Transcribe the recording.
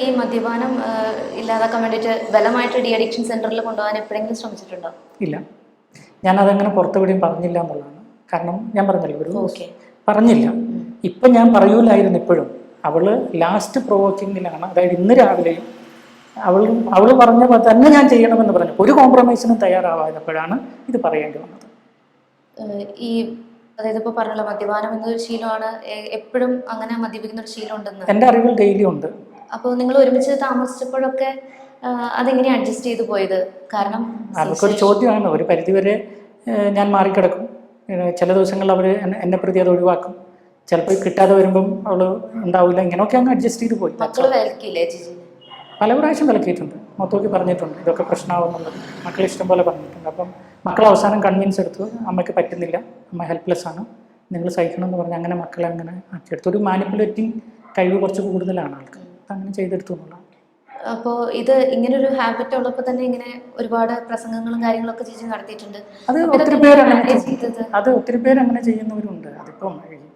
ഈ മദ്യപാനം ഇല്ലാതാക്കാൻ വേണ്ടിയിട്ട് ബലമായിട്ട് ഡി അഡിക്ഷൻ സെന്ററിൽ കൊണ്ടുപോകാൻ എപ്പോഴെങ്കിലും ശ്രമിച്ചിട്ടുണ്ടോ? ഇല്ല, ഞാനതങ്ങനെ പുറത്തെവിടെയും പറഞ്ഞില്ല എന്നുള്ളതാണ്. കാരണം ഞാൻ പറഞ്ഞല്ലോ, ഒരു ഓക്കെ പറഞ്ഞില്ല. ഇപ്പം ഞാൻ പറയൂലായിരുന്നു ഇപ്പോഴും. അവള് ലാസ്റ്റ് പ്രൊവോക്കിങ്ങിലാണ്, അതായത് ഇന്ന് രാവിലെയും അവൾ പറഞ്ഞ തന്നെ ഞാൻ ചെയ്യണമെന്ന് പറഞ്ഞു. ഒരു കോംപ്രമൈസിനും തയ്യാറാവാത്തപ്പോഴാണ് ഇത് പറയേണ്ടി വന്നത്. ഈ അതായത് ഇപ്പോൾ പറഞ്ഞല്ലോ മദ്യപാനം എന്നൊരു ശീലമാണ്, എപ്പോഴും അങ്ങനെ മദ്യപിക്കുന്ന ഒരു ശീലം ഉണ്ടെന്ന് എൻ്റെ അറിവിൽ ഡെയിലി ഉണ്ട്. അപ്പോൾ നിങ്ങൾ ഒരുമിച്ച് താമസിച്ചപ്പോഴൊക്കെ അതെങ്ങനെ അഡ്ജസ്റ്റ് ചെയ്ത് പോയത്? കാരണം അതൊക്കെ ഒരു ചോദ്യമാണ്. ഒരു പരിധിവരെ ഞാൻ മാറിക്കിടക്കും. ചില ദിവസങ്ങളിൽ അവർ എന്നെ പ്രതി അത് ഒഴിവാക്കും. ചിലപ്പോൾ കിട്ടാതെ വരുമ്പം അവൾ ഉണ്ടാവില്ല. ഇങ്ങനെയൊക്കെ അങ്ങ് അഡ്ജസ്റ്റ് ചെയ്ത് പോയി. മക്കൾ വിലക്കില്ലേ ചേച്ചി? പല പ്രാവശ്യം വിലക്കിയിട്ടുണ്ട്, മൊത്തമൊക്കെ പറഞ്ഞിട്ടുണ്ട് ഇതൊക്കെ പ്രശ്നമാവുന്നുള്ളത്. മക്കൾ ഇഷ്ടം പോലെ പറഞ്ഞിട്ടുണ്ട്. അപ്പം മക്കൾ അവസാനം കൺവിൻസ് എടുത്തു, അമ്മയ്ക്ക് പറ്റുന്നില്ല, അമ്മ ഹെൽപ്ലെസ് ആണ്, നിങ്ങൾ സഹിക്കണം എന്ന് പറഞ്ഞ് അങ്ങനെ മക്കളെ അങ്ങനെ ആക്കിയെടുത്തു. ഒരു മാനിപ്പുലേറ്റിംഗ് കഴിവ് കുറച്ച് കൂടുതലാണ് ആൾക്ക്, അങ്ങനെ ചെയ്തെടുത്തു എന്നുള്ളതാണ്. അപ്പോൾ ഇത് ഇങ്ങനൊരു ഹാബിറ്റ് ഉള്ളപ്പോൾ തന്നെ ഇങ്ങനെ ഒരുപാട് പ്രസംഗങ്ങളും കാര്യങ്ങളൊക്കെ ചേച്ചി നടത്തിയിട്ടുണ്ട്. അത് ഒത്തിരി പേര് അങ്ങനെ ചെയ്യുന്നവരുണ്ട്. അതിപ്പം